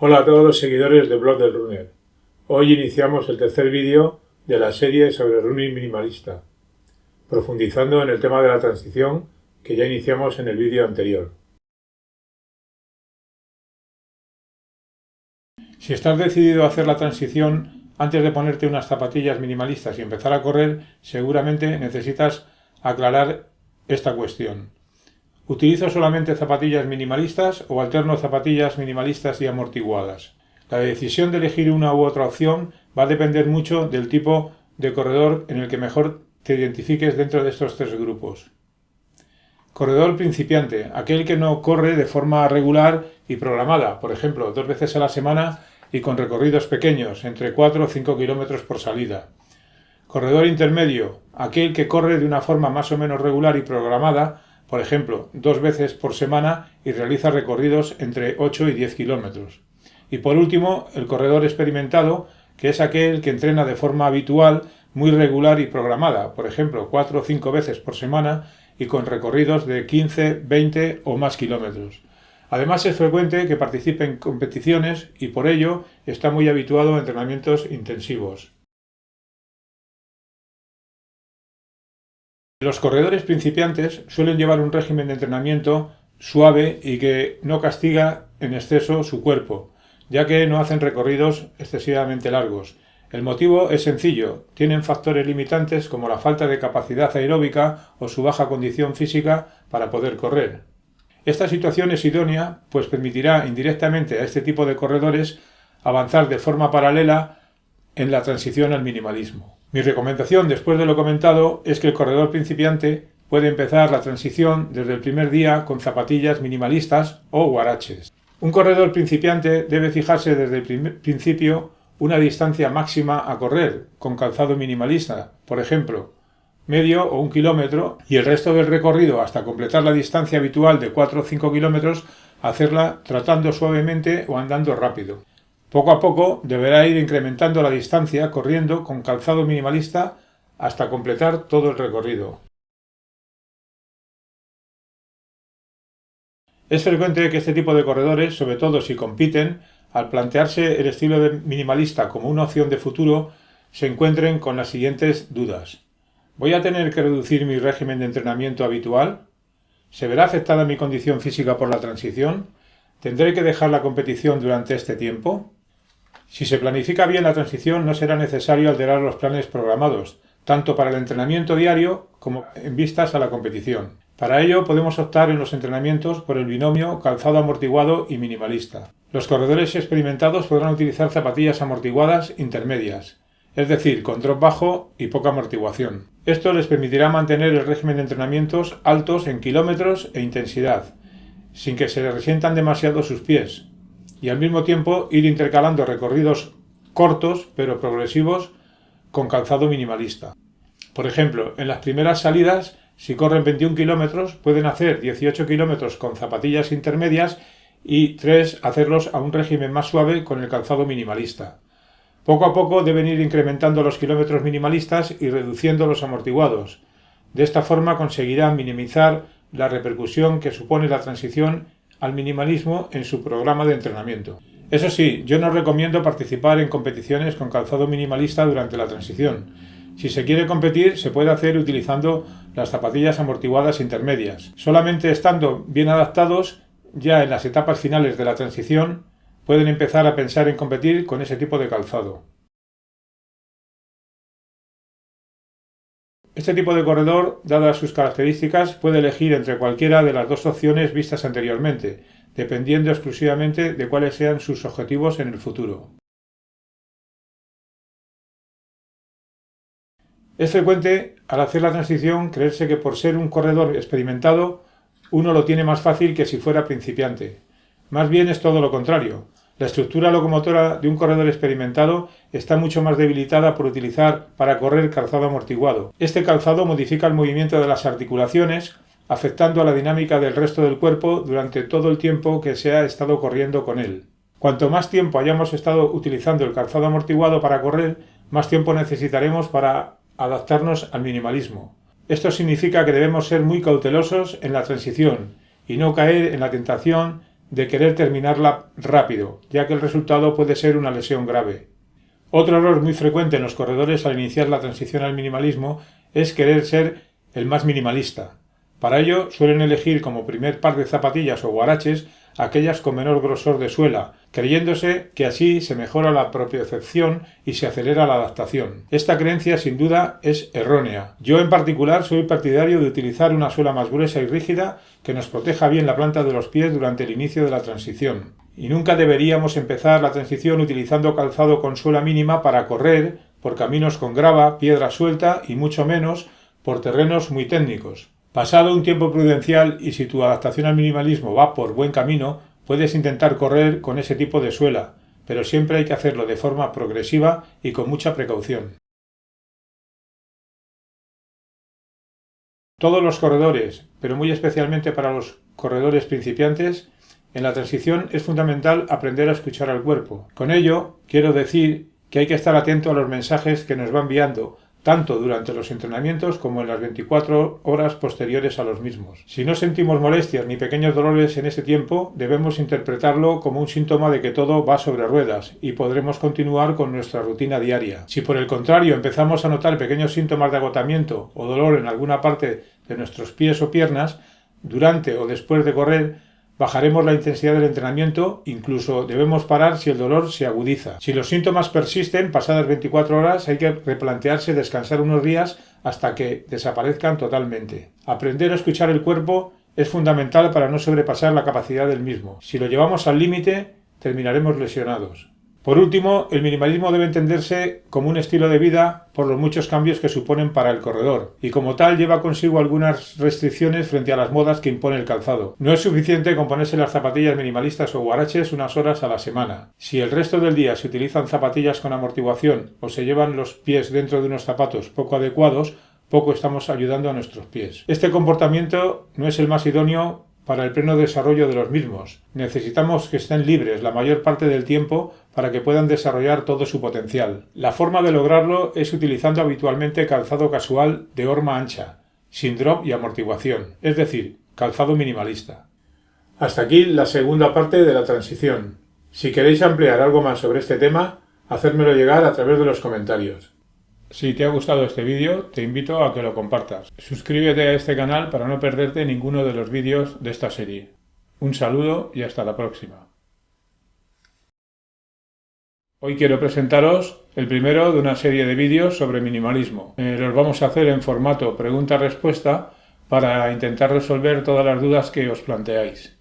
Hola a todos los seguidores de Blog del Runner. Hoy iniciamos el tercer vídeo de la serie sobre running minimalista, profundizando en el tema de la transición que ya iniciamos en el vídeo anterior. Si estás decidido a hacer la transición, antes de ponerte unas zapatillas minimalistas y empezar a correr, seguramente necesitas aclarar esta cuestión. ¿Utilizo solamente zapatillas minimalistas o alterno zapatillas minimalistas y amortiguadas? La decisión de elegir una u otra opción va a depender mucho del tipo de corredor en el que mejor te identifiques dentro de estos tres grupos. Corredor principiante, aquel que no corre de forma regular y programada, por ejemplo, 2 veces a la semana y con recorridos pequeños, entre 4 o 5 kilómetros por salida. Corredor intermedio, aquel que corre de una forma más o menos regular y programada, por ejemplo, 2 veces por semana y realiza recorridos entre 8 y 10 kilómetros. Y por último, el corredor experimentado, que es aquel que entrena de forma habitual, muy regular y programada, por ejemplo, 4 o 5 veces por semana y con recorridos de 15, 20 o más kilómetros. Además, es frecuente que participe en competiciones y por ello está muy habituado a entrenamientos intensivos. Los corredores principiantes suelen llevar un régimen de entrenamiento suave y que no castiga en exceso su cuerpo, ya que no hacen recorridos excesivamente largos. El motivo es sencillo, tienen factores limitantes como la falta de capacidad aeróbica o su baja condición física para poder correr. Esta situación es idónea, pues permitirá indirectamente a este tipo de corredores avanzar de forma paralela en la transición al minimalismo. Mi recomendación, después de lo comentado, es que el corredor principiante puede empezar la transición desde el primer día con zapatillas minimalistas o huaraches. Un corredor principiante debe fijarse desde el principio una distancia máxima a correr con calzado minimalista, por ejemplo, medio o 1 kilómetro, y el resto del recorrido hasta completar la distancia habitual de 4 o 5 kilómetros, hacerla tratando suavemente o andando rápido. Poco a poco deberá ir incrementando la distancia corriendo con calzado minimalista hasta completar todo el recorrido. Es frecuente que este tipo de corredores, sobre todo si compiten, al plantearse el estilo minimalista como una opción de futuro, se encuentren con las siguientes dudas. ¿Voy a tener que reducir mi régimen de entrenamiento habitual? ¿Se verá afectada mi condición física por la transición? ¿Tendré que dejar la competición durante este tiempo? Si se planifica bien la transición, no será necesario alterar los planes programados, tanto para el entrenamiento diario como en vistas a la competición. Para ello podemos optar en los entrenamientos por el binomio calzado amortiguado y minimalista. Los corredores experimentados podrán utilizar zapatillas amortiguadas intermedias, es decir, con drop bajo y poca amortiguación. Esto les permitirá mantener el régimen de entrenamientos altos en kilómetros e intensidad, sin que se les resientan demasiado sus pies, y al mismo tiempo ir intercalando recorridos cortos pero progresivos con calzado minimalista. Por ejemplo, en las primeras salidas, si corren 21 kilómetros, pueden hacer 18 kilómetros con zapatillas intermedias y 3 hacerlos a un régimen más suave con el calzado minimalista. Poco a poco deben ir incrementando los kilómetros minimalistas y reduciendo los amortiguados. De esta forma conseguirán minimizar la repercusión que supone la transición al minimalismo en su programa de entrenamiento. Eso sí, yo no recomiendo participar en competiciones con calzado minimalista durante la transición. Si se quiere competir, se puede hacer utilizando las zapatillas amortiguadas intermedias. Solamente estando bien adaptados, ya en las etapas finales de la transición, pueden empezar a pensar en competir con ese tipo de calzado. Este tipo de corredor, dadas sus características, puede elegir entre cualquiera de las dos opciones vistas anteriormente, dependiendo exclusivamente de cuáles sean sus objetivos en el futuro. Es frecuente, al hacer la transición, creerse que por ser un corredor experimentado, uno lo tiene más fácil que si fuera principiante. Más bien es todo lo contrario. La estructura locomotora de un corredor experimentado está mucho más debilitada por utilizar para correr calzado amortiguado. Este calzado modifica el movimiento de las articulaciones, afectando a la dinámica del resto del cuerpo durante todo el tiempo que se ha estado corriendo con él. Cuanto más tiempo hayamos estado utilizando el calzado amortiguado para correr, más tiempo necesitaremos para adaptarnos al minimalismo. Esto significa que debemos ser muy cautelosos en la transición y no caer en la tentación de querer terminarla rápido, ya que el resultado puede ser una lesión grave. Otro error muy frecuente en los corredores al iniciar la transición al minimalismo es querer ser el más minimalista. Para ello suelen elegir como primer par de zapatillas o huaraches aquellas con menor grosor de suela, creyéndose que así se mejora la propiocepción y se acelera la adaptación. Esta creencia sin duda es errónea. Yo en particular soy partidario de utilizar una suela más gruesa y rígida que nos proteja bien la planta de los pies durante el inicio de la transición. Y nunca deberíamos empezar la transición utilizando calzado con suela mínima para correr por caminos con grava, piedra suelta y mucho menos por terrenos muy técnicos. Pasado un tiempo prudencial y si tu adaptación al minimalismo va por buen camino, puedes intentar correr con ese tipo de suela, pero siempre hay que hacerlo de forma progresiva y con mucha precaución. Todos los corredores, pero muy especialmente para los corredores principiantes, en la transición es fundamental aprender a escuchar al cuerpo. Con ello, quiero decir que hay que estar atento a los mensajes que nos va enviando, tanto durante los entrenamientos como en las 24 horas posteriores a los mismos. Si no sentimos molestias ni pequeños dolores en ese tiempo, debemos interpretarlo como un síntoma de que todo va sobre ruedas y podremos continuar con nuestra rutina diaria. Si por el contrario empezamos a notar pequeños síntomas de agotamiento o dolor en alguna parte de nuestros pies o piernas, durante o después de correr, bajaremos la intensidad del entrenamiento, incluso debemos parar si el dolor se agudiza. Si los síntomas persisten, pasadas 24 horas hay que replantearse descansar unos días hasta que desaparezcan totalmente. Aprender a escuchar el cuerpo es fundamental para no sobrepasar la capacidad del mismo. Si lo llevamos al límite, terminaremos lesionados. Por último, el minimalismo debe entenderse como un estilo de vida por los muchos cambios que suponen para el corredor, y como tal lleva consigo algunas restricciones frente a las modas que impone el calzado. No es suficiente con ponerse las zapatillas minimalistas o huaraches unas horas a la semana. Si el resto del día se utilizan zapatillas con amortiguación o se llevan los pies dentro de unos zapatos poco adecuados, poco estamos ayudando a nuestros pies. Este comportamiento no es el más idóneo para el pleno desarrollo de los mismos. Necesitamos que estén libres la mayor parte del tiempo para que puedan desarrollar todo su potencial. La forma de lograrlo es utilizando habitualmente calzado casual de horma ancha, sin drop y amortiguación, es decir, calzado minimalista. Hasta aquí la segunda parte de la transición. Si queréis ampliar algo más sobre este tema, hacérmelo llegar a través de los comentarios. Si te ha gustado este vídeo, te invito a que lo compartas. Suscríbete a este canal para no perderte ninguno de los vídeos de esta serie. Un saludo y hasta la próxima. Hoy quiero presentaros el primero de una serie de vídeos sobre minimalismo. Los vamos a hacer en formato pregunta-respuesta para intentar resolver todas las dudas que os planteáis.